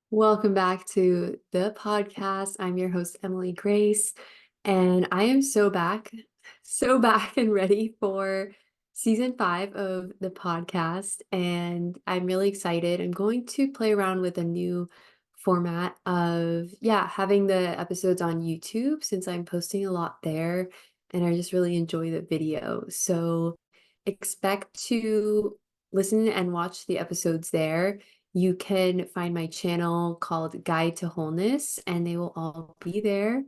Welcome back to the podcast. I'm your host, Emily Grace, and I am so back and ready for season 5 of the podcast. And I'm really excited. I'm going to play around with a new format of, having the episodes on YouTube since I'm posting a lot there and I just really enjoy the video. So expect to listen and watch the episodes there. You can find my channel called Guide to Wholeness, and they will all be there.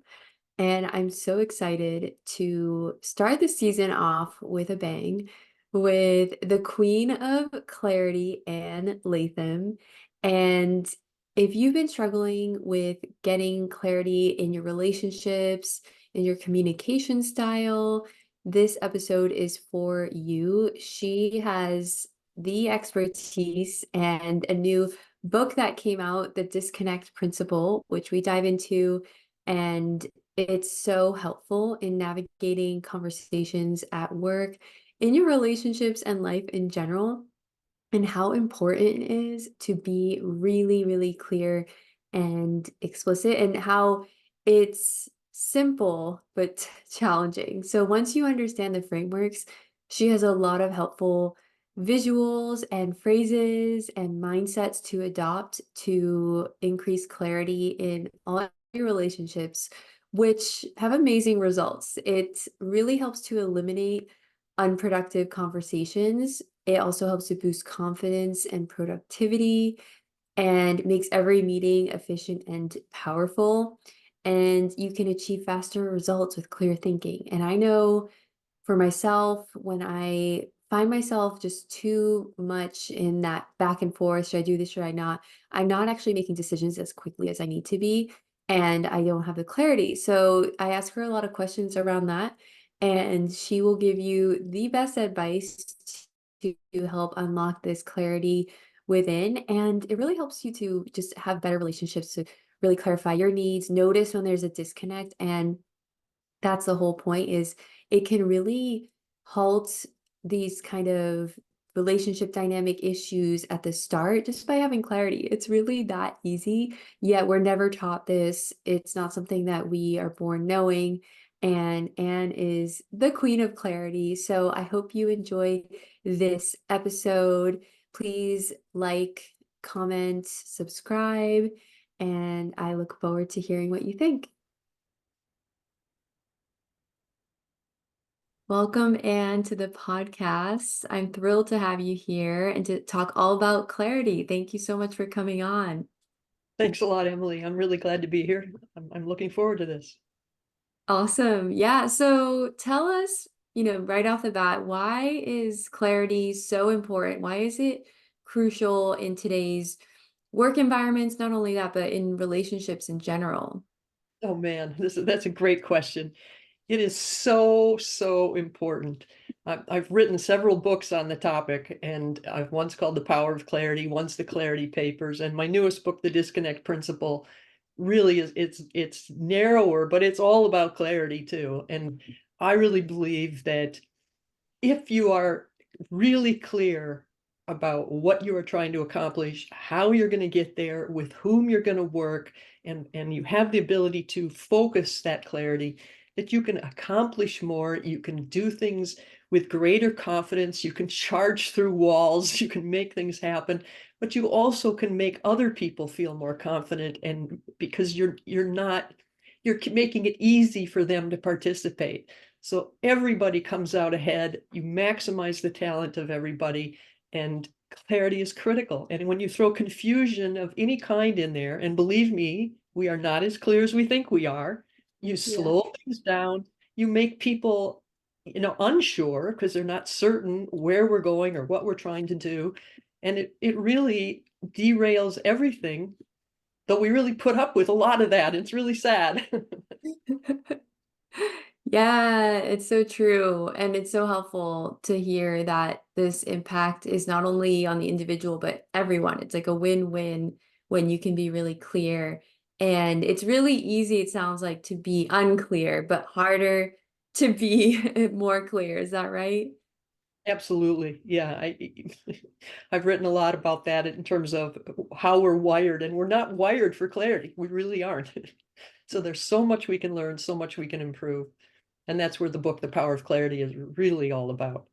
And I'm so excited to start the season off with a bang with the Queen of Clarity, Ann Latham. And if you've been struggling with getting clarity in your relationships, in your communication style, this episode is for you. She has the expertise and a new book that came out, The Disconnect Principle, which we dive into. And it's so helpful in navigating conversations at work, in your relationships, and life in general, and how important it is to be really, really clear and explicit, and how it's simple but challenging. So once you understand the frameworks, she has a lot of helpful visuals and phrases and mindsets to adopt to increase clarity in all your relationships, which have amazing results. It really helps to eliminate unproductive conversations. It also helps to boost confidence and productivity and makes every meeting efficient and powerful. And you can achieve faster results with clear thinking. And I know for myself, when I find myself just too much in that back and forth, should I do this, should I not? I'm not actually making decisions as quickly as I need to be, and I don't have the clarity. So I ask her a lot of questions around that, and she will give you the best advice to help unlock this clarity within. And it really helps you to just have better relationships, to really clarify your needs, notice when there's a disconnect, and that's the whole point. Is it can really halt these kind of relationship dynamic issues at the start just by having clarity. It's really that easy, yet we're never taught this. It's not something that we are born knowing. And Anne is the queen of clarity. So I hope you enjoy this episode. Please like, comment, subscribe, and I look forward to hearing what you think. Welcome, Anne, to the podcast. I'm thrilled to have you here and to talk all about clarity. Thank you so much for coming on. Thanks a lot, Emily. I'm really glad to be here. I'm looking forward to this. Awesome. Yeah. So tell us, right off the bat, why is clarity so important? Why is it crucial in today's work environments? Not only that, but in relationships in general. Oh man, that's a great question. It is so important. I've written several books on the topic, and I've once called The Power of Clarity, once The Clarity Papers, and my newest book, The Disconnect Principle, really is it's narrower, but it's all about clarity too. And I really believe that if you are really clear about what you are trying to accomplish, how you're going to get there, with whom you're going to work, and you have the ability to focus that clarity, that you can accomplish more, you can do things with greater confidence, you can charge through walls, you can make things happen, but you also can make other people feel more confident, and because you're making it easy for them to participate. So everybody comes out ahead. You maximize the talent of everybody, and clarity is critical. And when you throw confusion of any kind in there, and believe me, we are not as clear as we think we are, you Yeah. slow things down, you make people, unsure because they're not certain where we're going or what we're trying to do. And it really derails everything, though we really put up with a lot of that. It's really sad. Yeah, it's so true. And it's so helpful to hear that this impact is not only on the individual, but everyone. It's like a win-win when you can be really clear. And it's really easy, it sounds like, to be unclear, but harder to be more clear. Is that right? Absolutely. Yeah. I've written a lot about that in terms of how we're wired, and we're not wired for clarity. We really aren't. So there's so much we can learn, so much we can improve. And that's where the book, The Power of Clarity, is really all about.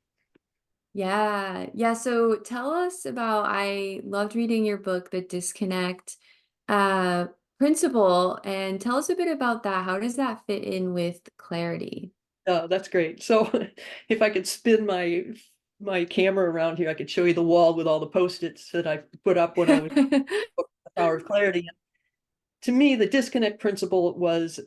Yeah. Yeah. So tell us about, I loved reading your book, The Disconnect uh Principle, and tell us a bit about that. How does that fit in with clarity? That's great. So if I could spin my camera around here, I could show you the wall with all the post-its that I put up when I was The Power of Clarity. To me, the disconnect principle was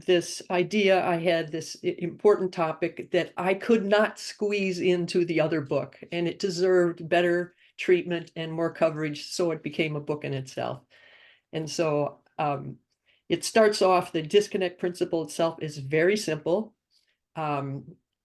this idea I had, this important topic that I could not squeeze into the other book, and it deserved better treatment and more coverage, so it became a book in itself. And so it starts off, the disconnect principle itself is very simple. Um,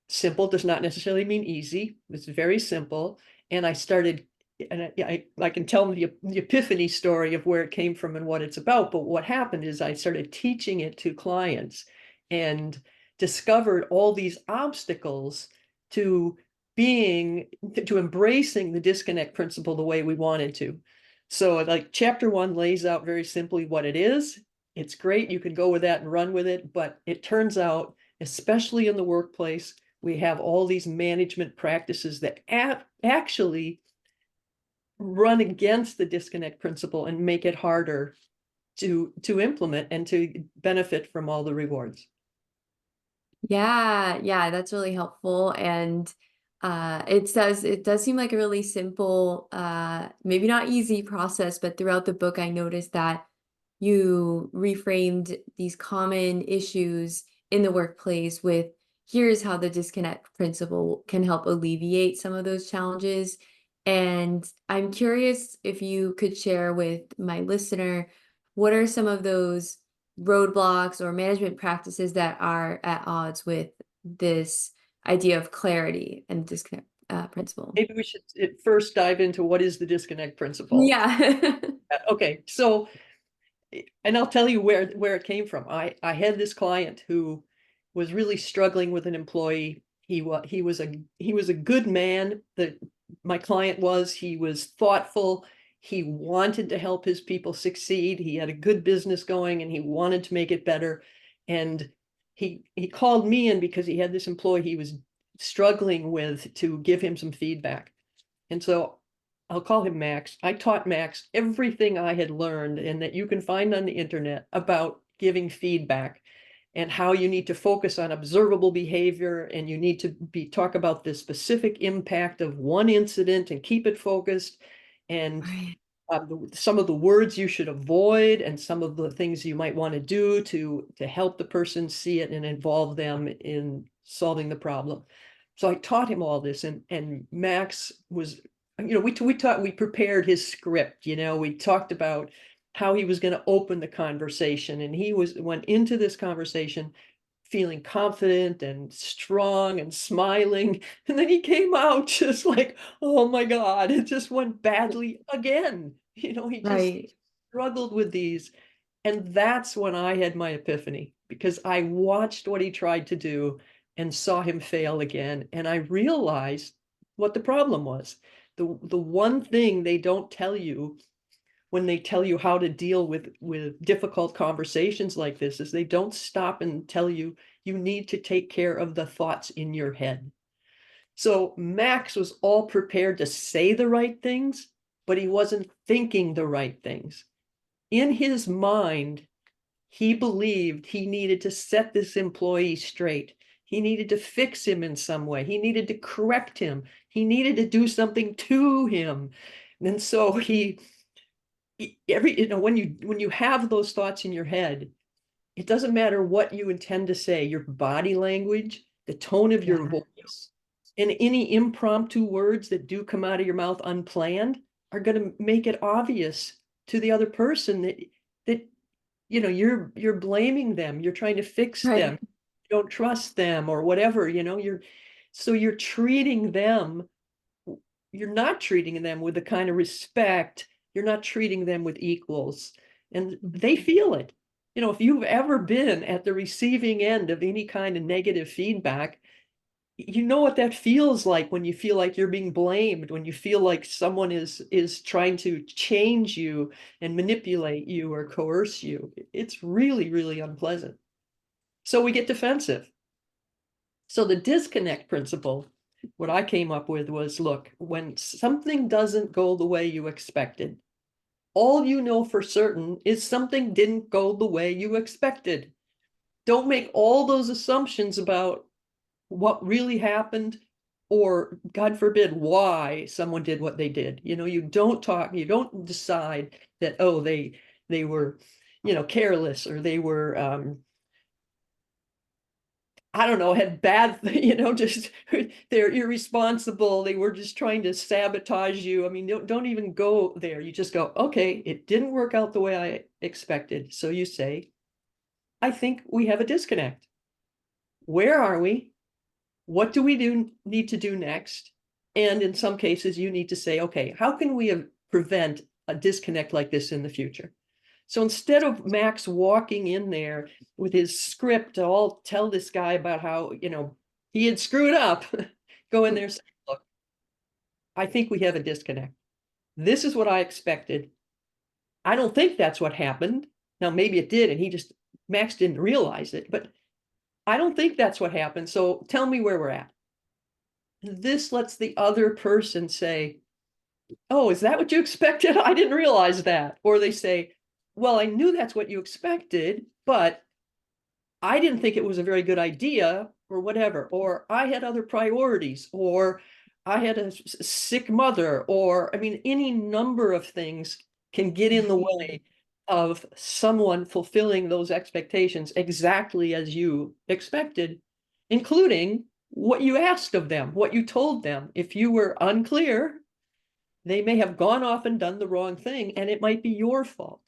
Simple does not necessarily mean easy. It's very simple. And I started, and I can tell them the epiphany story of where it came from and what it's about. But what happened is I started teaching it to clients and discovered all these obstacles to to embracing the disconnect principle the way we wanted to. So like chapter 1 lays out very simply what it is. It's great. You can go with that and run with it. But it turns out, especially in the workplace, we have all these management practices that actually run against the disconnect principle and make it harder to implement and to benefit from all the rewards. Yeah, yeah, that's really helpful. And it does seem like a really simple, maybe not easy process, but throughout the book I noticed that you reframed these common issues in the workplace with, here's how the disconnect principle can help alleviate some of those challenges. And I'm curious if you could share with my listener, what are some of those roadblocks or management practices that are at odds with this idea of clarity and disconnect principle? Maybe we should at first dive into what is the disconnect principle. Yeah. Okay, so and I'll tell you where it came from. I had this client who was really struggling with an employee. He was a good man. That my client was. He was thoughtful. He wanted to help his people succeed. He had a good business going, and he wanted to make it better. And he called me in because he had this employee he was struggling with, to give him some feedback. And so I'll call him Max. I taught Max everything I had learned and that you can find on the internet about giving feedback, and how you need to focus on observable behavior, and you need to talk about the specific impact of one incident and keep it focused, and Right. some of the words you should avoid, and some of the things you might want to do to help the person see it and involve them in solving the problem. So I taught him all this, and Max was, we prepared his script. We talked about how he was going to open the conversation, and he went into this conversation feeling confident and strong and smiling. And then he came out just like, oh my God, it just went badly again. He just Right. struggled with these. And that's when I had my epiphany, because I watched what he tried to do and saw him fail again. And I realized what the problem was. The one thing they don't tell you when they tell you how to deal with difficult conversations like this is they don't stop and tell you you need to take care of the thoughts in your head. So Max was all prepared to say the right things, but he wasn't thinking the right things. In his mind, he believed he needed to set this employee straight. He needed to fix him in some way. He needed to correct him. He needed to do something to him. And so when you have those thoughts in your head, it doesn't matter what you intend to say, your body language, the tone of your Yeah. voice, and any impromptu words that do come out of your mouth unplanned are going to make it obvious to the other person that you're blaming them, you're trying to fix them, Right. you don't trust them or whatever. You're treating them, you're not treating them with the kind of respect, you're not treating them with equals, and they feel it. If you've ever been at the receiving end of any kind of negative feedback, you know what that feels like when you feel like you're being blamed, when you feel like someone is trying to change you and manipulate you or coerce you. It's really, really unpleasant. So we get defensive. So the disconnect principle, what I came up with was, look, when something doesn't go the way you expected, all you know for certain is something didn't go the way you expected. Don't make all those assumptions about what really happened, or God forbid, why someone did what they did. You don't decide that, oh, they were, careless, or they were I don't know, had bad, just they're irresponsible. They were just trying to sabotage you. I mean, don't even go there. You just go, okay, it didn't work out the way I expected. So you say, I think we have a disconnect. Where are we? What do we need to do next? And in some cases, you need to say, okay, how can we prevent a disconnect like this in the future? So instead of Max walking in there with his script to all tell this guy about how, he had screwed up, go in there and say, look, I think we have a disconnect. This is what I expected. I don't think that's what happened. Now, maybe it did, and Max didn't realize it, but I don't think that's what happened. So tell me where we're at. This lets the other person say, oh, is that what you expected? I didn't realize that. Or they say, well, I knew that's what you expected, but I didn't think it was a very good idea, or whatever. Or I had other priorities, or I had a sick mother, or I mean, any number of things can get in the way of someone fulfilling those expectations exactly as you expected, including what you asked of them, what you told them. If you were unclear, they may have gone off and done the wrong thing, and it might be your fault.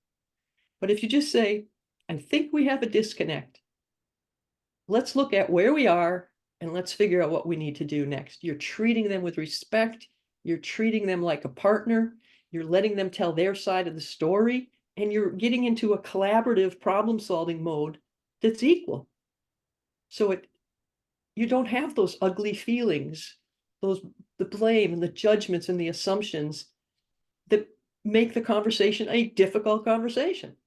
But if you just say, I think we have a disconnect, let's look at where we are and let's figure out what we need to do next. You're treating them with respect. You're treating them like a partner. You're letting them tell their side of the story, and you're getting into a collaborative problem solving mode that's equal. So you don't have those ugly feelings, the blame and the judgments and the assumptions that make the conversation a difficult conversation.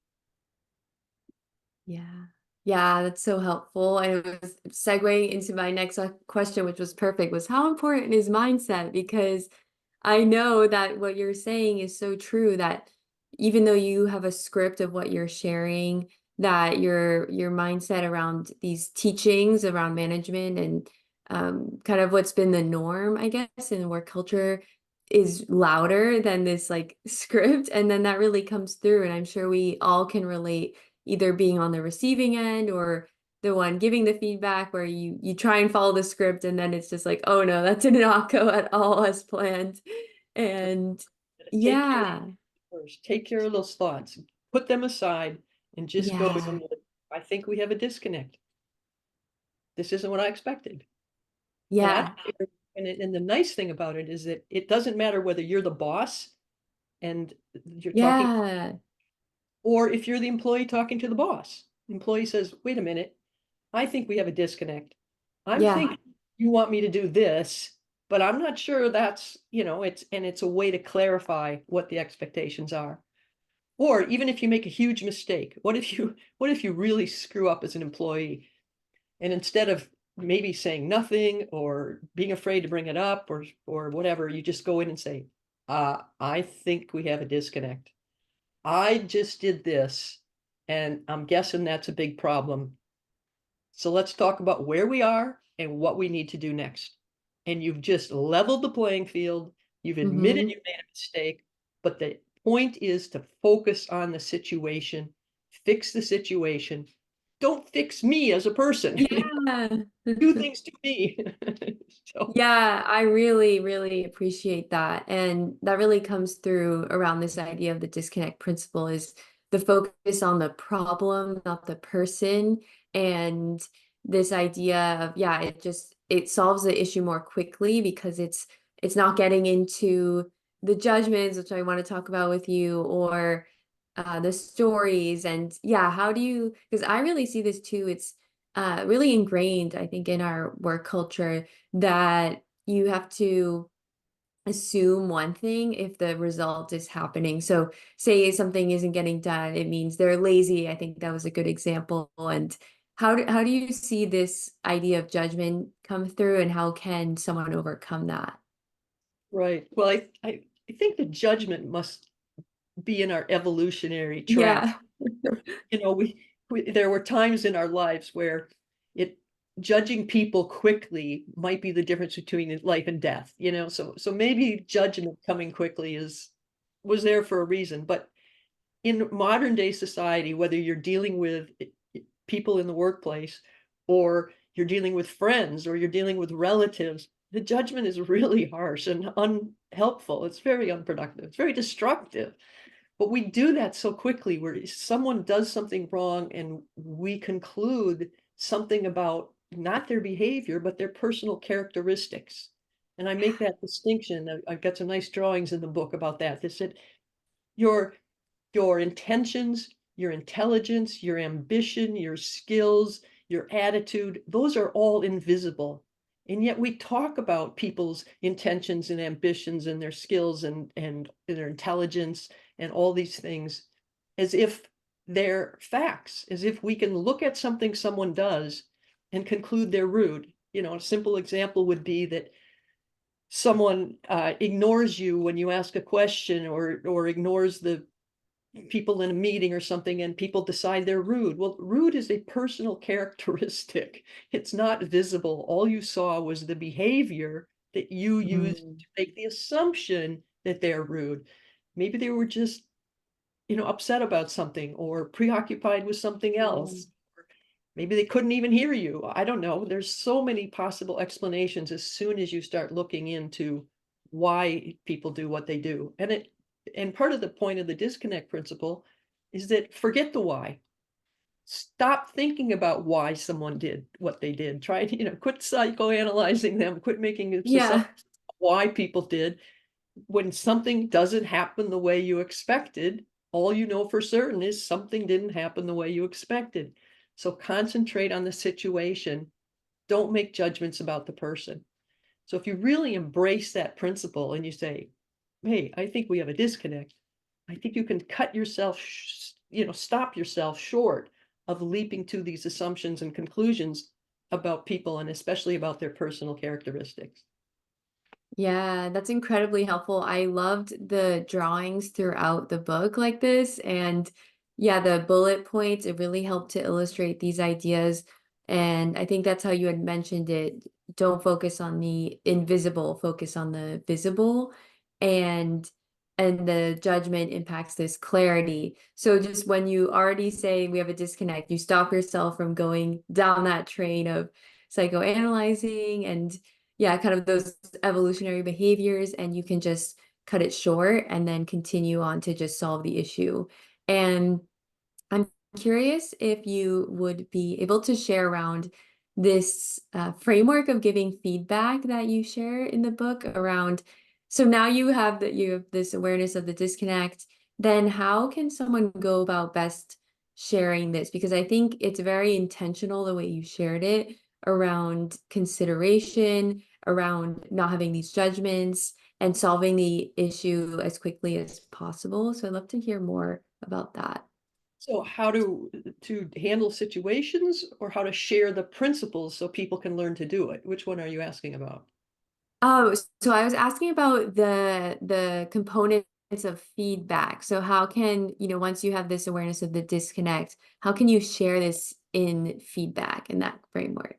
Yeah. Yeah, that's so helpful. And it was segueing into my next question, which was perfect, was how important is mindset? Because I know that what you're saying is so true, that even though you have a script of what you're sharing, that your mindset around these teachings around management and kind of what's been the norm, I guess, in work culture is louder than this like script. And then that really comes through. And I'm sure we all can relate, either being on the receiving end or the one giving the feedback, where you try and follow the script and then it's just like, oh no, that did not go at all as planned. And Take care yeah, first. Take care of those thoughts. Put them aside and just go yeah, in with, I think we have a disconnect. This isn't what I expected. And I yeah, and the nice thing about it is that it doesn't matter whether you're the boss and you're talking, yeah, or if you're the employee talking to the boss. The employee says, wait a minute, I think we have a disconnect. I'm yeah, thinking you want me to do this, but I'm not sure that's, it's a way to clarify what the expectations are. Or even if you make a huge mistake, what if you really screw up as an employee? And instead of maybe saying nothing or being afraid to bring it up, or whatever, you just go in and say, I think we have a disconnect. I just did this, and I'm guessing that's a big problem. So let's talk about where we are and what we need to do next. And you've just leveled the playing field. You've admitted hmm you made a mistake, but the point is to focus on the situation, fix the situation. Don't fix me as a person. yeah. Do things to me. So Yeah, I really, really appreciate that. And that really comes through around this idea of the disconnect principle, is the focus on the problem, not the person. And this idea of, yeah, it solves the issue more quickly because it's not getting into the judgments, which I want to talk about with you, or the stories. And yeah, how do you, because I really see this too, it's really ingrained, I think, in our work culture that you have to assume one thing if the result is happening. So say something isn't getting done, it means they're lazy. I think that was a good example. And how do you see this idea of judgment come through, and how can someone overcome that? Right. Well, I think the judgment must be in our evolutionary track. Yeah. You know, we there were times in our lives where it judging people quickly might be the difference between life and death, you know? So maybe judgment coming quickly is was there for a reason, but in modern day society, whether you're dealing with people in the workplace or you're dealing with friends or you're dealing with relatives, the judgment is really harsh and unhelpful. It's very unproductive. It's very destructive. But we do that so quickly where someone does something wrong and we conclude something about not their behavior, but their personal characteristics. And I make that distinction. I've got some nice drawings in the book about that. They said your your intentions, your intelligence, your ambition, your skills, your attitude, those are all invisible. And yet we talk about people's intentions and ambitions and their skills and their intelligence and all these things as if they're facts, as if we can look at something someone does and conclude they're rude. You know, a simple example would be that someone ignores you when you ask a question or ignores the people in a meeting or something and people decide they're rude. Well, rude is a personal characteristic. It's not visible. All you saw was the behavior that you used Mm, to make the assumption that they're rude. Maybe they were just, you know, upset about something or preoccupied with something yeah. else. Maybe they couldn't even hear you. I don't know. There's so many possible explanations as soon as you start looking into why people do what they do. And part of the point of the disconnect principle is that forget the why. Stop thinking about why someone did what they did. Try to, you know, quit psychoanalyzing them, quit making Yeah. assumptions why people did. When something doesn't happen the way you expected, all you know for certain is something didn't happen the way you expected. So concentrate on the situation. Don't make judgments about the person. So if you really embrace that principle and you say, hey, I think we have a disconnect, I think you can cut yourself, you know, stop yourself short of leaping to these assumptions and conclusions about people and especially about their personal characteristics. Yeah, that's incredibly helpful. I loved the drawings throughout the book like this. And yeah, the bullet points, it really helped to illustrate these ideas. And I think that's how you had mentioned it. Don't focus on the invisible, focus on the visible. And the judgment impacts this clarity. So just when you already say we have a disconnect, you stop yourself from going down that train of psychoanalyzing and yeah, kind of those evolutionary behaviors, and you can just cut it short and then continue on to just solve the issue. And I'm curious if you would be able to share around this framework of giving feedback that you share in the book around. So now you have this awareness of the disconnect. Then how can someone go about best sharing this? Because I think it's very intentional the way you shared it around consideration, around not having these judgments and solving the issue as quickly as possible. So I'd love to hear more about that. So how to handle situations or how to share the principles so people can learn to do it? Which one are you asking about? Oh, so I was asking about the components of feedback. So how can, once you have this awareness of the disconnect, how can you share this in feedback in that framework?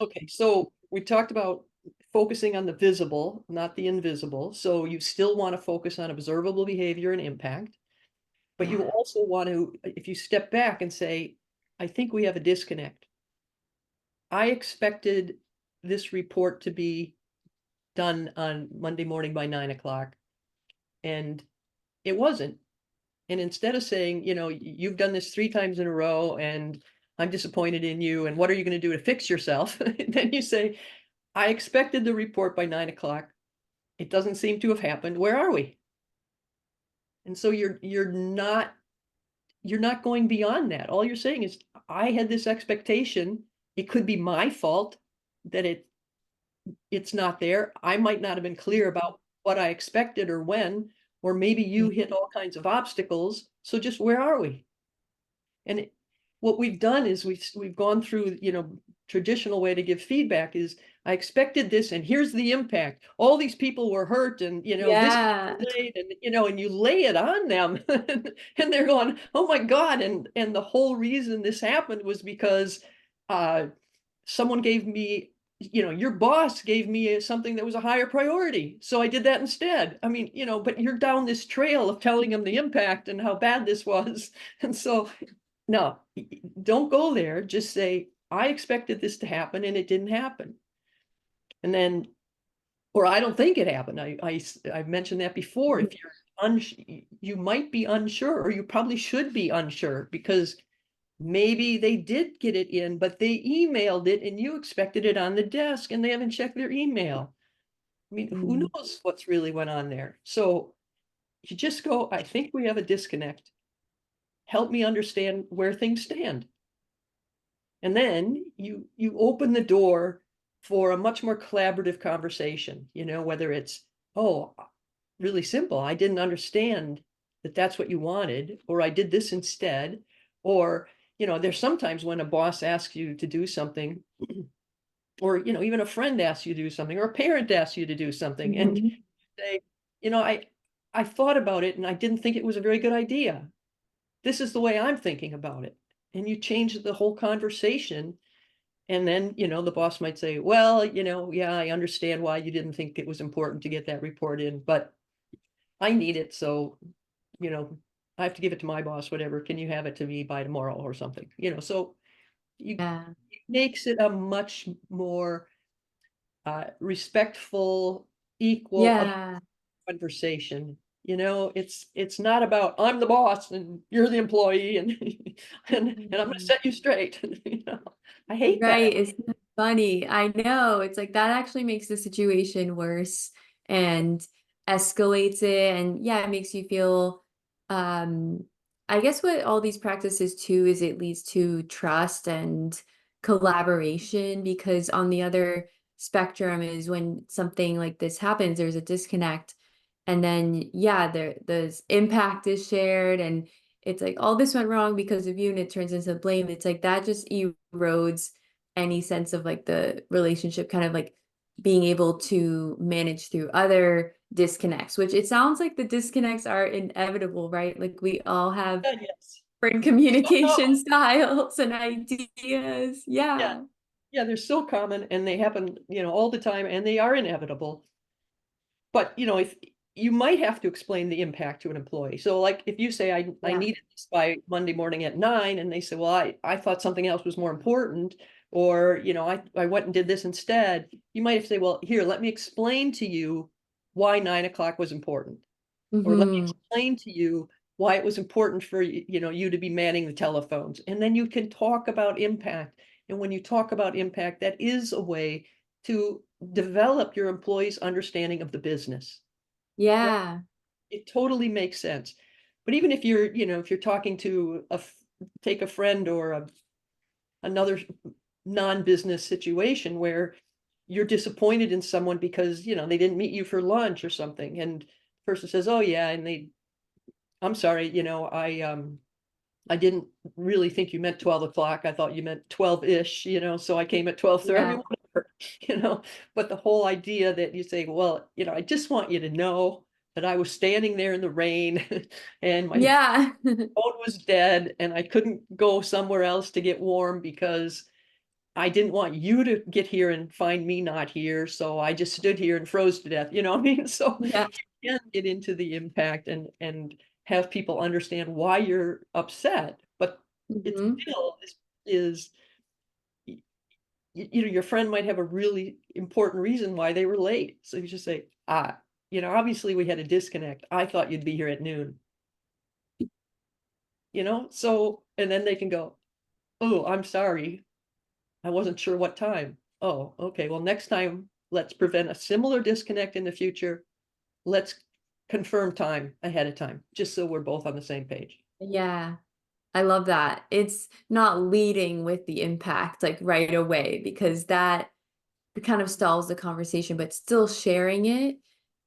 Okay, so we talked about focusing on the visible, not the invisible. So you still want to focus on observable behavior and impact, but you Yeah. also want to, if you step back and say, I think we have a disconnect. I expected this report to be done on Monday morning by 9 o'clock, and it wasn't. And instead of saying, you know, you've done this 3 times in a row and I'm disappointed in you, and what are you going to do to fix yourself? Then you say, I expected the report by 9 o'clock. It doesn't seem to have happened. Where are we? And so you're not going beyond that. All you're saying is, I had this expectation it could be my fault that it's not there. I might not have been clear about what I expected or when, or maybe you hit all kinds of obstacles. So just where are we? And what we've done is we've gone through, traditional way to give feedback is I expected this and here's the impact. All these people were hurt and, this Yeah. delayed and, and you lay it on them and they're going, oh my God. And the whole reason this happened was because uh, someone gave me, your boss gave me something that was a higher priority. So I did that instead. I mean, but you're down this trail of telling them the impact and how bad this was. And so, no, don't go there. Just say, I expected this to happen and it didn't happen. And then, or I don't think it happened. I've mentioned that before. If you might be unsure, or you probably should be unsure because maybe they did get it in, but they emailed it and you expected it on the desk and they haven't checked their email. I mean, who Mm. knows what's really went on there? So you just go, I think we have a disconnect. Help me understand where things stand. And then you open the door for a much more collaborative conversation, whether it's, oh, really simple. I didn't understand that that's what you wanted, or I did this instead. Or, there's sometimes when a boss asks you to do something, or, even a friend asks you to do something, or a parent asks you to do something, and Mhm. say, I thought about it and I didn't think it was a very good idea. This is the way I'm thinking about it. And you change the whole conversation. And then, the boss might say, well, yeah, I understand why you didn't think it was important to get that report in, but I need it. So, you know, I have to give it to my boss, whatever. Can you have it to me by tomorrow or something? So Yeah. it makes it a much more respectful, equal Yeah. conversation. It's not about I'm the boss and you're the employee and and I'm gonna Mhm. set you straight. I hate that. Right, it's funny. I know. It's like that actually makes the situation worse and escalates it. And yeah, it makes you feel um I guess what all these practices too is it leads to trust and collaboration because on the other spectrum is when something like this happens, there's a disconnect. And then yeah, the impact is shared and it's like all this went wrong because of you and it turns into blame. It's like that just erodes any sense of like the relationship kind of like being able to manage through other disconnects, which it sounds like the disconnects are inevitable, right? Like we all have Yes. different Oh, communication styles and ideas. yeah. Yeah. Yeah, they're so common and they happen, all the time and they are inevitable. But, if you might have to explain the impact to an employee. So like if you say I Yeah. needed this by Monday morning at 9 and they say, well, I thought something else was more important, or I went and did this instead, you might have to say, well, here, let me explain to you why 9 o'clock was important. Or let me Hmm. explain to you why it was important for you to be manning the telephones. And then you can talk about impact. And when you talk about impact, that is a way to develop your employees' understanding of the business. That Yeah. it totally makes sense. But even if you're talking to take a friend or another non-business situation where you're disappointed in someone because they didn't meet you for lunch or something, and the person says, oh yeah, and I'm sorry, I didn't really think you meant 12 o'clock. I thought you meant 12-ish, so I came at 12:30, Yeah. whatever, you know. But the whole idea that you say, well, I just want you to know that I was standing there in the rain and my Yeah. phone was dead and I couldn't go somewhere else to get warm because I didn't want you to get here and find me not here. So I just stood here and froze to death. You know what I mean? So Yeah. you can get into the impact and have people understand why you're upset. But it Hmm. still is your friend might have a really important reason why they were late. So you just say, obviously we had a disconnect. I thought you'd be here at noon, So and then they can go, oh, I'm sorry. I wasn't sure what time. Oh, okay. Well, next time, let's prevent a similar disconnect in the future. Let's confirm time ahead of time, just so we're both on the same page. Yeah. I love that. It's not leading with the impact like right away because that kind of stalls the conversation, but still sharing it.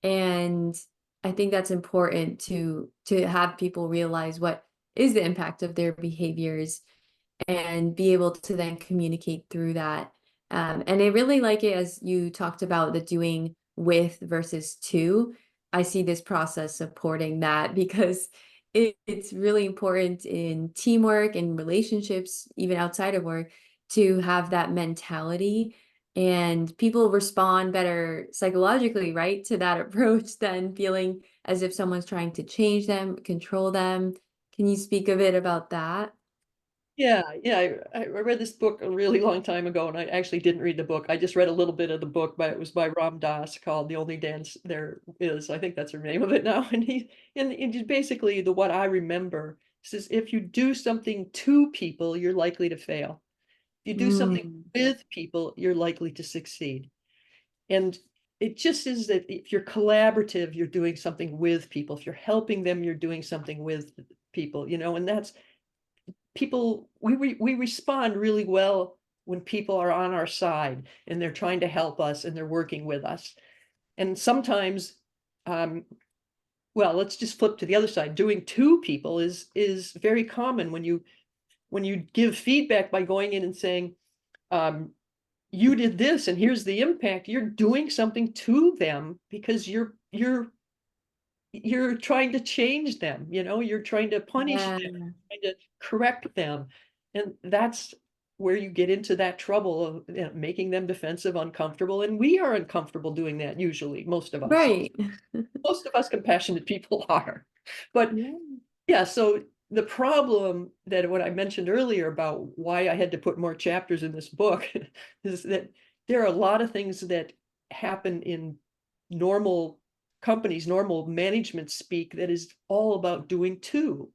And I think that's important to have people realize what is the impact of their behaviors and be able to then communicate through that. And I really like it as you talked about the doing with versus to. I see this process supporting that because it's really important in teamwork and relationships, even outside of work, to have that mentality. And people respond better psychologically, right, to that approach than feeling as if someone's trying to change them, control them. Can you speak a bit about that? Yeah, yeah. I read this book a really long time ago, and I actually didn't read the book. I just read a little bit of the book, but it was by Ram Dass called "The Only Dance There Is." I think that's the name of it now. And just basically the what I remember says if you do something to people, you're likely to fail. If you do something Mm, with people, you're likely to succeed. And it just is that if you're collaborative, you're doing something with people. If you're helping them, you're doing something with people, and that's people, we respond really well when people are on our side and they're trying to help us and they're working with us. And sometimes, um, well, let's just flip to the other side. Doing to people is very common when you give feedback by going in and saying, um, you did this and here's the impact. You're doing something to them because you're trying to change them, you're trying to punish yeah, them, trying to correct them. And that's where you get into that trouble of making them defensive, uncomfortable. And we are uncomfortable doing that usually, most of us. right. Most of us compassionate people are. But Yeah. yeah, so the problem that what I mentioned earlier about why I had to put more chapters in this book is that there are a lot of things that happen in normal companies, normal management speak that is all about doing to.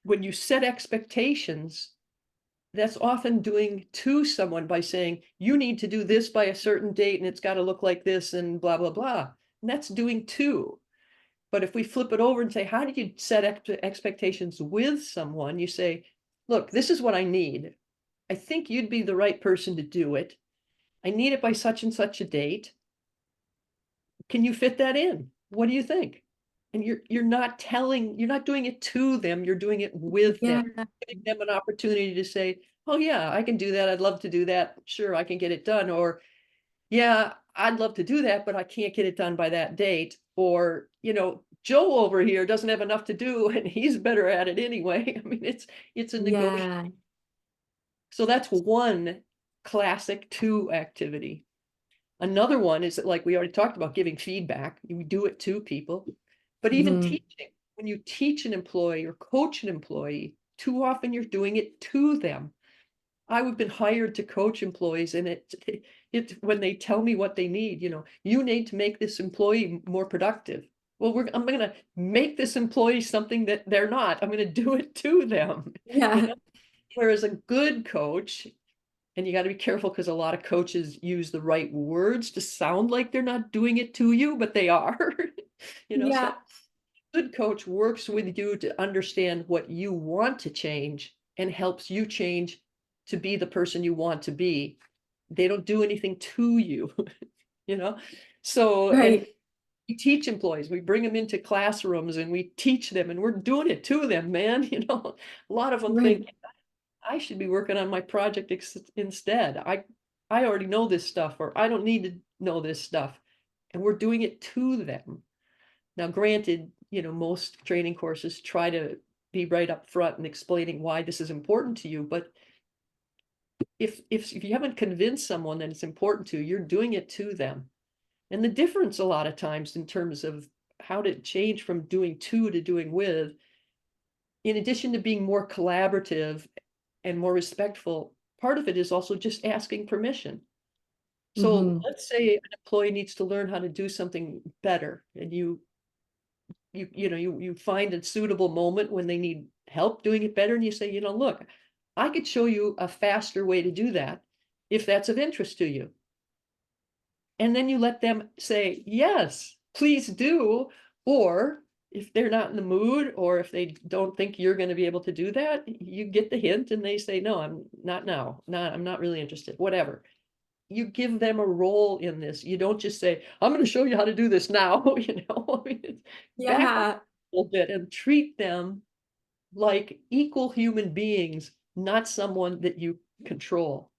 When you set expectations, that's often doing to someone by saying, you need to do this by a certain date and it's got to look like this and blah, blah, blah. And that's doing to. But if we flip it over and say, how do you set expectations with someone? You say, look, this is what I need. I think you'd be the right person to do it. I need it by such and such a date. Can you fit that in? What do you think? And you're not doing it to them, you're doing it with them, Yeah. giving them an opportunity to say, oh yeah, I can do that. I'd love to do that. Sure, I can get it done. Or yeah, I'd love to do that, but I can't get it done by that date. Or, Joe over here doesn't have enough to do and he's better at it anyway. I mean, it's a negotiation. Yeah. So that's one classic to activity. Another one is that, like we already talked about, giving feedback. You do it to people, but even Mhm. teaching, when you teach an employee or coach an employee, too often you're doing it to them. I've been hired to coach employees, and it when they tell me what they need, you need to make this employee more productive. Well, I'm going to make this employee something that they're not. I'm going to do it to them, you Yeah. know. Whereas a good coach, and you got to be careful because a lot of coaches use the right words to sound like they're not doing it to you, but they are. So Yeah. good coach works with you to understand what you want to change and helps you change to be the person you want to be. They don't do anything to you, you know? So, and Right. we teach employees, we bring them into classrooms and we teach them and we're doing it to them, man. A lot of them think Right. I should be working on my project instead. I already know this stuff, or I don't need to know this stuff. And we're doing it to them. Now, granted, most training courses try to be right up front and explaining why this is important to you. But if you haven't convinced someone that it's important to, you're doing it to them. And the difference a lot of times in terms of how to change from doing to doing with, in addition to being more collaborative and more respectful, part of it is also just asking permission. So Mhm. let's say an employee needs to learn how to do something better, and you find a suitable moment when they need help doing it better, and you say, look, I could show you a faster way to do that if that's of interest to you. And then you let them say, yes, please do, or if they're not in the mood, or if they don't think you're going to be able to do that, you get the hint and they say, no, I'm not now. I'm not really interested, whatever. You give them a role in this. You don't just say, I'm going to show you how to do this now. I mean, back up Yeah. a little bit and treat them like equal human beings, not someone that you control.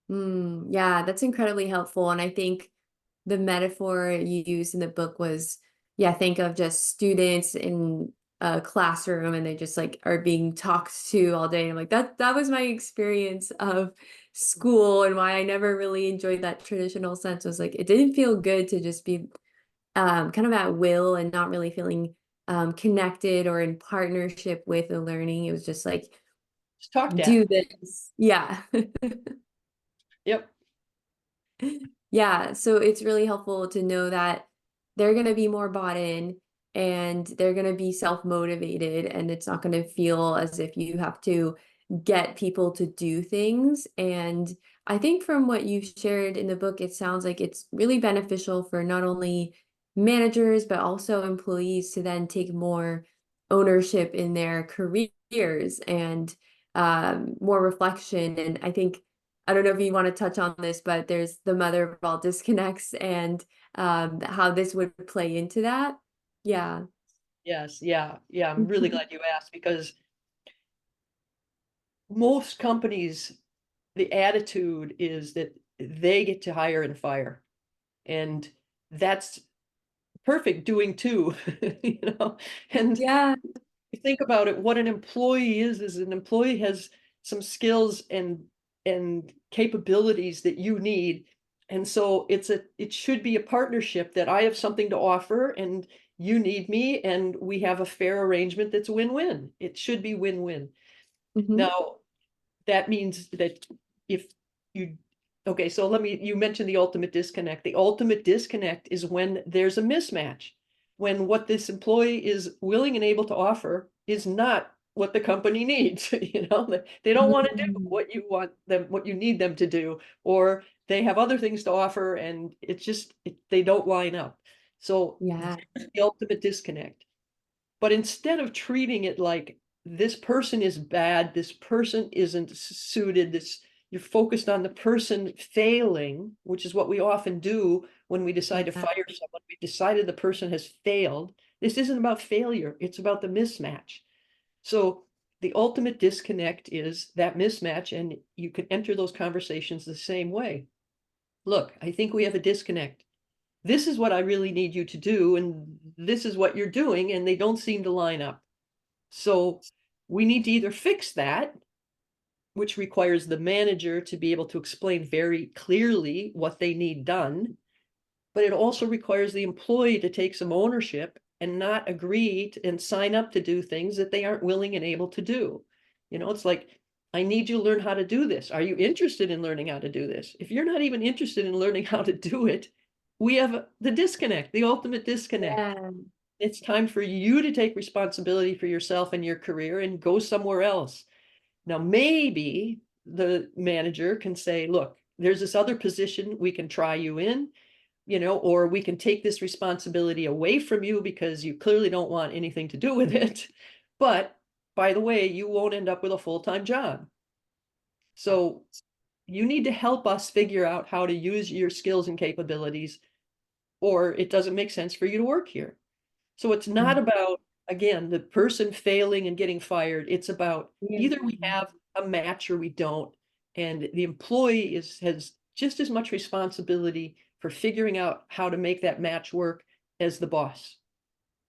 Yeah, that's incredibly helpful. And I think the metaphor you used in the book was, yeah, think of just students in a classroom and they just like are being talked to all day. I'm like, that was my experience of school, and why I never really enjoyed that traditional sense was like it didn't feel good to just be kind of at will and not really feeling connected or in partnership with the learning. It was just like, Just talked at. do this. Yeah. Yep. Yeah, so it's really helpful to know that they're gonna be more bought in and they're gonna be self-motivated, and it's not gonna feel as if you have to get people to do things. And I think from what you shared in the book, it sounds like it's really beneficial for not only managers, but also employees to then take more ownership in their careers and more reflection. And I think I don't know if you want to touch on this, but there's the mother of all disconnects and how this would play into that. Yeah. Yes. Yeah. Yeah. I'm really glad you asked, because most companies, the attitude is that they get to hire and fire. And that's perfect doing too, and Yeah. you think about it, what an employee is an employee has some skills and capabilities that you need. And so it should be a partnership, that I have something to offer and you need me, and we have a fair arrangement that's win-win. It should be win-win. Hmm. Now, that means that if you okay, so you mentioned the ultimate disconnect. The ultimate disconnect is when there's a mismatch, when what this employee is willing and able to offer is not what the company needs. They don't want to do what you need them to do, or they have other things to offer, and they don't line up. So Yeah. there's the ultimate disconnect. But instead of treating it like this person is bad, this person isn't suited, you're focused on the person failing, which is what we often do when we decide to Yeah. fire someone. We decided the person has failed. This isn't about failure, it's about the mismatch. So the ultimate disconnect is that mismatch, and you can enter those conversations the same way. Look, I think we have a disconnect. This is what I really need you to do, and this is what you're doing, and they don't seem to line up. So we need to either fix that, which requires the manager to be able to explain very clearly what they need done, but it also requires the employee to take some ownership and not agree to, and sign up to do things that they aren't willing and able to do. It's like, I need you to learn how to do this. Are you interested in learning how to do this? If you're not even interested in learning how to do it, we have the disconnect, the ultimate disconnect. Yeah. It's time for you to take responsibility for yourself and your career and go somewhere else. Now, maybe the manager can say, look, there's this other position we can try you in, or we can take this responsibility away from you because you clearly don't want anything to do with it. But by the way, you won't end up with a full-time job. So you need to help us figure out how to use your skills and capabilities, or it doesn't make sense for you to work here. So it's not about, again, the person failing and getting fired. It's about Yeah. either we have a match or we don't. And the employee has just as much responsibility for figuring out how to make that match work as the boss.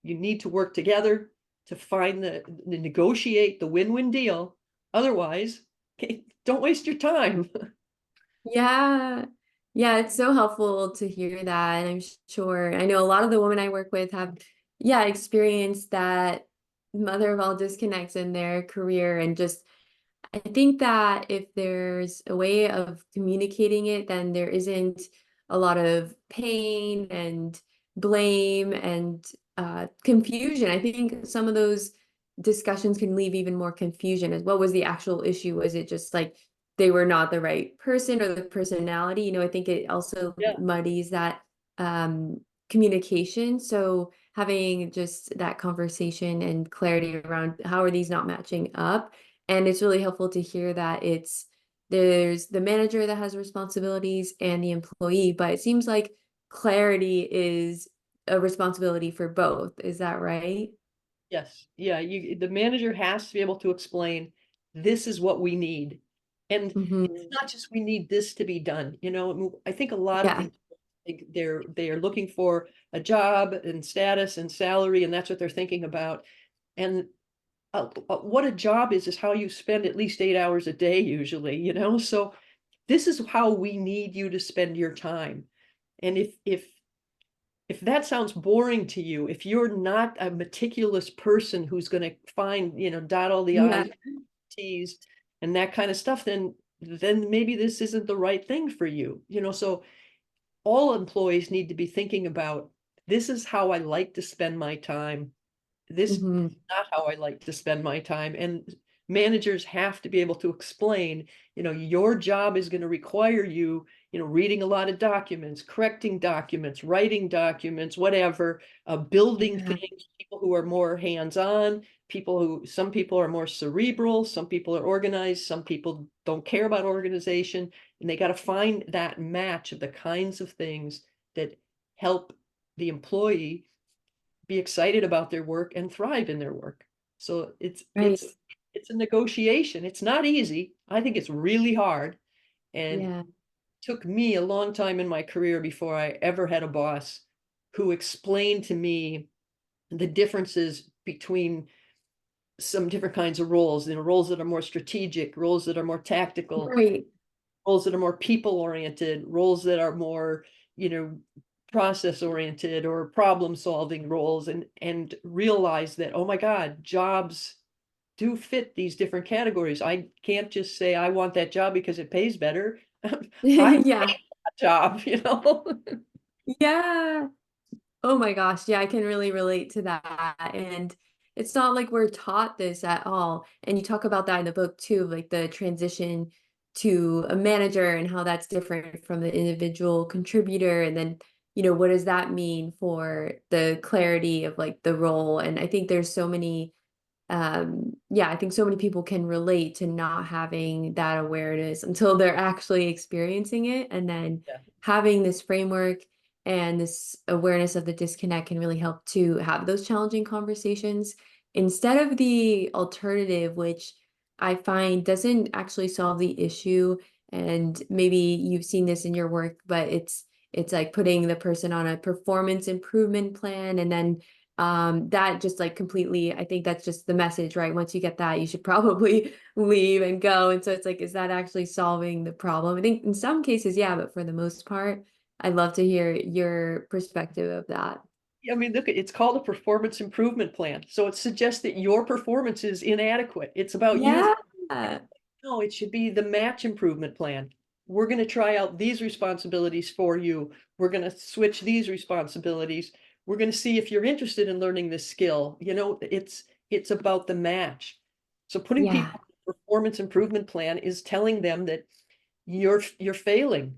You need to work together to find the negotiate the win-win deal. Otherwise, okay, don't waste your time. Yeah. Yeah, it's so helpful to hear that. And I'm sure I know a lot of the women I work with have, yeah, experienced that mother of all disconnects in their career. And just, I think that if there's a way of communicating it, then there isn't a lot of pain and blame and confusion. I think some of those discussions can leave even more confusion as what was the actual issue? Was it just like they were not the right person or the personality? I think it also Yeah. muddies that communication. So having just that conversation and clarity around how are these not matching up. And it's really helpful to hear that there's the manager that has responsibilities and the employee, but it seems like clarity is a responsibility for both. Is that right? Yes. Yeah. The manager has to be able to explain, this is what we need. And it's Hmm. not just we need this to be done. I think a lot of Yeah. people think they are looking for a job and status and salary, and that's what they're thinking about. And what a job is how you spend at least 8 hours a day, usually. So this is how we need you to spend your time. And if that sounds boring to you, if you're not a meticulous person who's going to dot all the Yeah. I's, T's, and that kind of stuff, then maybe this isn't the right thing for you. So all employees need to be thinking about, this is how I like to spend my time. This is Hmm. not how I like to spend my time. And managers have to be able to explain, your job is going to require you, reading a lot of documents, correcting documents, writing documents, whatever, building Yeah. things, people who are more hands-on, some people are more cerebral, some people are organized, some people don't care about organization, and they got to find that match of the kinds of things that help the employee be excited about their work and thrive in their work. So it's Right. it's it's a negotiation. It's not easy. I think it's really hard, and it Yeah. took me a long time in my career before I ever had a boss who explained to me the differences between some different kinds of roles, roles that are more strategic, roles that are more tactical, Right. roles that are more people oriented, roles that are more, you know, process oriented or problem solving roles, and realize that, oh my God, jobs do fit these different categories. I can't just say I want that job because it pays better. I want Yeah. that job. Yeah. Oh my gosh, yeah, I can really relate to that, and it's not like we're taught this at all, and you talk about that in the book too, like the transition to a manager and how that's different from the individual contributor, and then, what does that mean for the clarity of, like, the role, and I think there's so many yeah, I think so many people can relate to not having that awareness until they're actually experiencing it. And then Yeah, having this framework and this awareness of the disconnect can really help to have those challenging conversations instead of the alternative, which I find doesn't actually solve the issue. And maybe you've seen this in your work, but it's like putting the person on a performance improvement plan and then that just like completely, I think that's just the message, right? Once you get that, you should probably leave and go. And so it's like, is that actually solving the problem? I think in some cases, yeah, but for the most part, I'd love to hear your perspective of that. I mean, look, it's called a performance improvement plan. So it suggests that your performance is inadequate. It's about you. Yeah. No, it should be the match improvement plan. We're going to try out these responsibilities for you. We're going to switch these responsibilities. We're going to see if you're interested in learning this skill. It's about the match. So putting Yeah. people on a performance improvement plan is telling them that you're failing.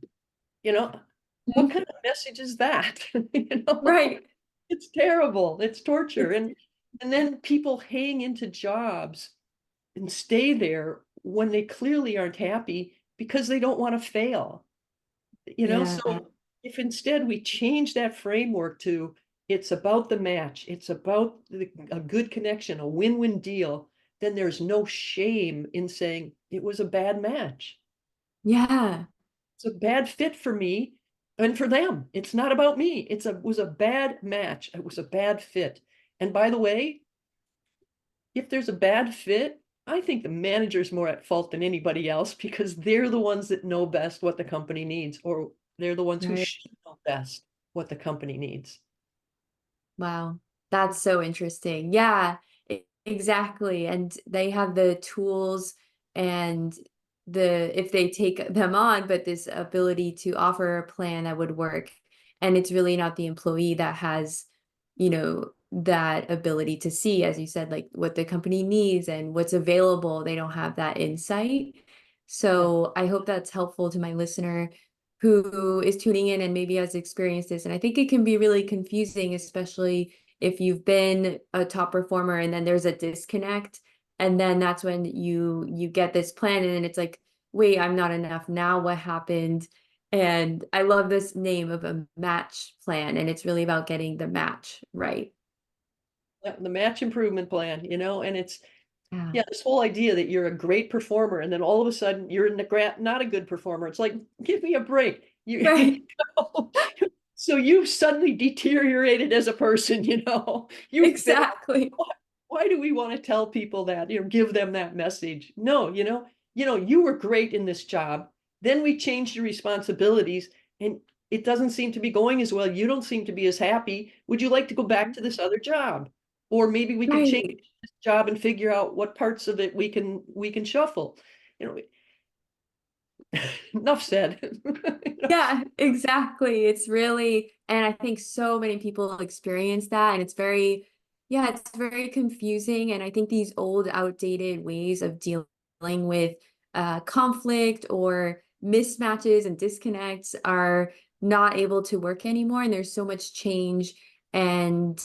You know, what Mhm. kind of message is that? You know, Right. it's terrible. It's torture. It's, And then people hang into jobs and stay there when they clearly aren't happy because they don't want to fail. yeah. So if instead we change that framework to, it's about the match, it's about a good connection, a win-win deal, then there's no shame in saying it was a bad match. Yeah. It's a bad fit for me and for them. It's not about me. It was a bad match. It was a bad fit. And by the way, if there's a bad fit, I think the manager's more at fault than anybody else because they're the ones that know best what the company needs, or they're the ones who Right. should know best what the company needs. Wow, that's so interesting. Yeah, exactly. And they have the tools and if they take them on, but this ability to offer a plan that would work. And it's really not the employee that has, that ability to see, as you said, like what the company needs and what's available. They don't have that insight. Yeah. So I hope that's helpful to my listener who is tuning in and maybe has experienced this. And I think it can be really confusing, especially if you've been a top performer and then there's a disconnect, and then that's when you get this plan and then it's like, wait, I'm not enough. Now what happened? And I love this name of a match plan, and it's really about getting the match right. Yeah, the match improvement plan, and it's, Yeah. yeah, this whole idea that you're a great performer and then all of a sudden you're in the not a good performer. It's like, give me a break. Right. Know? So you've suddenly deteriorated as a person, You've failed. Exactly. Why do we want to tell people that, give them that message? No, you were great in this job. Then we changed your responsibilities and it doesn't seem to be going as well. You don't seem to be as happy. Would you like to go back to this other job? Or maybe we can change Right. this job and figure out what parts of it we can shuffle. You Enough said. Yeah, exactly. It's really, and I think so many people experience that, and it's very, yeah, it's very confusing. And I think these old, outdated ways of dealing with conflict or mismatches and disconnects are not able to work anymore. And there's so much change and,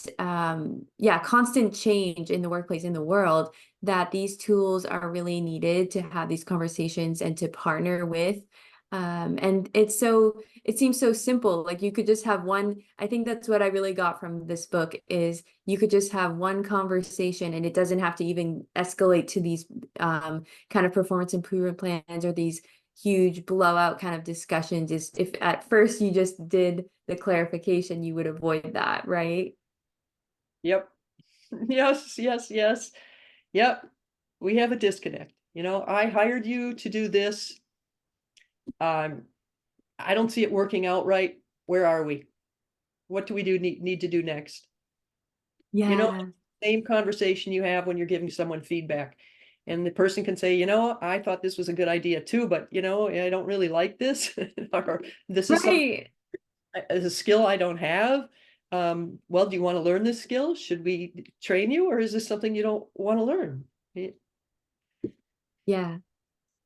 yeah, constant change in the workplace, in the world, that these tools are really needed to have these conversations and to partner with. And it seems so simple. Like you could just have one. I think that's what I really got from this book is you could just have one conversation and it doesn't have to even escalate to these kind of performance improvement plans or these huge blowout kind of discussions. Is if at first you just did the clarification, you would avoid that, right? Yep. Yes, yes, yes. Yep. We have a disconnect. I hired you to do this. Um, I don't see it working out right. Where are we? What do we need to do next? You know, Yeah. same conversation you have when you're giving someone feedback. And the person can say, I thought this was a good idea too, but I don't really like this. Or this is something Right. as a skill I don't have. Well, do you want to learn this skill? Should we train you, or is this something you don't want to learn? It Yeah.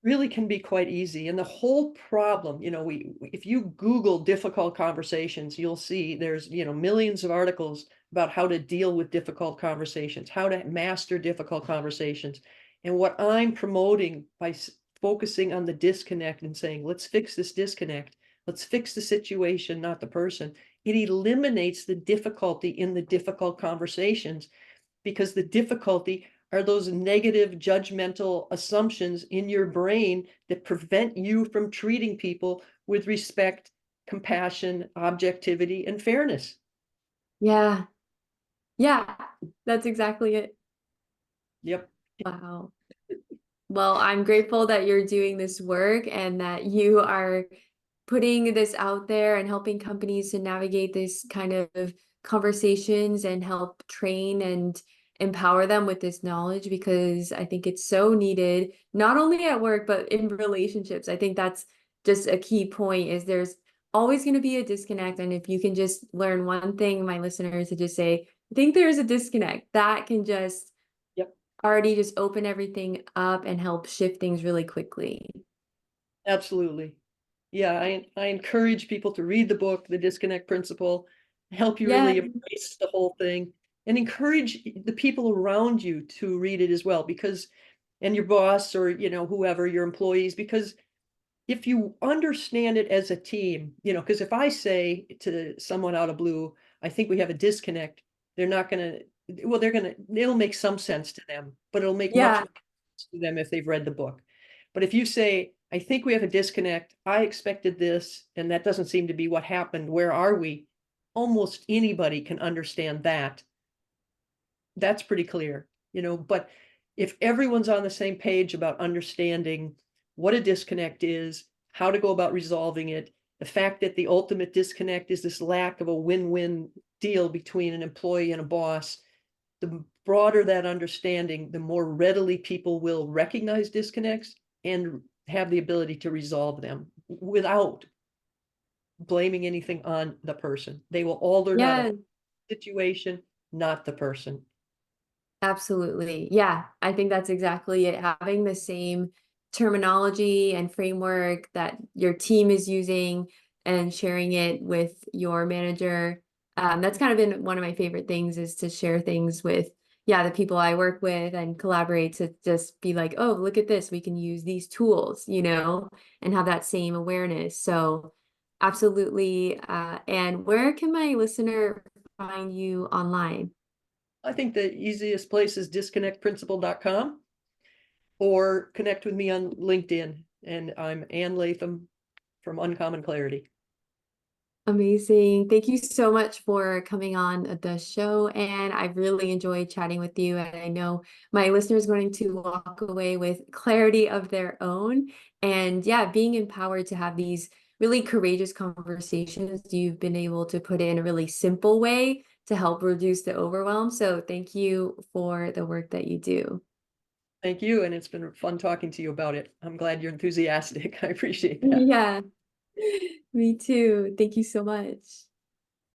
really can be quite easy. And the whole problem, if you Google difficult conversations, you'll see there's, millions of articles about how to deal with difficult conversations, how to master difficult conversations. And what I'm promoting by focusing on the disconnect and saying, let's fix this disconnect, let's fix the situation, not the person, it eliminates the difficulty in the difficult conversations, because the difficulty are those negative judgmental assumptions in your brain that prevent you from treating people with respect, compassion, objectivity, and fairness. Yeah. Yeah. That's exactly it. Yep. Wow. Well, I'm grateful that you're doing this work and that you are putting this out there and helping companies to navigate this kind of conversations and help train and empower them with this knowledge, because I think it's so needed, not only at work, but in relationships. I think that's just a key point is there's always going to be a disconnect. And if you can just learn one thing, my listeners, to just say, I think there's a disconnect, that can just Yep. already just open everything up and help shift things really quickly. Absolutely. Yeah, I encourage people to read the book, The Disconnect Principle, help you Yeah. really embrace the whole thing, and encourage the people around you to read it as well, because, and your boss or, whoever, your employees, because if you understand it as a team, because if I say to someone out of blue, I think we have a disconnect, they're not going to, well, it'll make some sense to them, but it'll make much Yeah. more sense to them if they've read the book. But if you say, I think we have a disconnect, I expected this, and that doesn't seem to be what happened, where are we? Almost anybody can understand that. That's pretty clear, but if everyone's on the same page about understanding what a disconnect is, how to go about resolving it, the fact that the ultimate disconnect is this lack of a win-win deal between an employee and a boss, the broader that understanding, the more readily people will recognize disconnects and have the ability to resolve them without blaming anything on the person. They will all learn how to Yeah. situation, not the person. Absolutely. Yeah, I think that's exactly it. Having the same terminology and framework that your team is using and sharing it with your manager. That's kind of been one of my favorite things, is to share things with, yeah, the people I work with and collaborate, to just be like, oh, look at this, we can use these tools, and have that same awareness. So absolutely. And where can my listener find you online? I think the easiest place is disconnectprinciple.com, or connect with me on LinkedIn. And I'm Ann Latham from Uncommon Clarity. Amazing. Thank you so much for coming on the show. And I really enjoyed chatting with you. And I know my listeners are going to walk away with clarity of their own. And yeah, being empowered to have these really courageous conversations you've been able to put in a really simple way to help reduce the overwhelm. So thank you for the work that you do. Thank you. And it's been fun talking to you about it. I'm glad you're enthusiastic. I appreciate that. Yeah, me too. Thank you so much.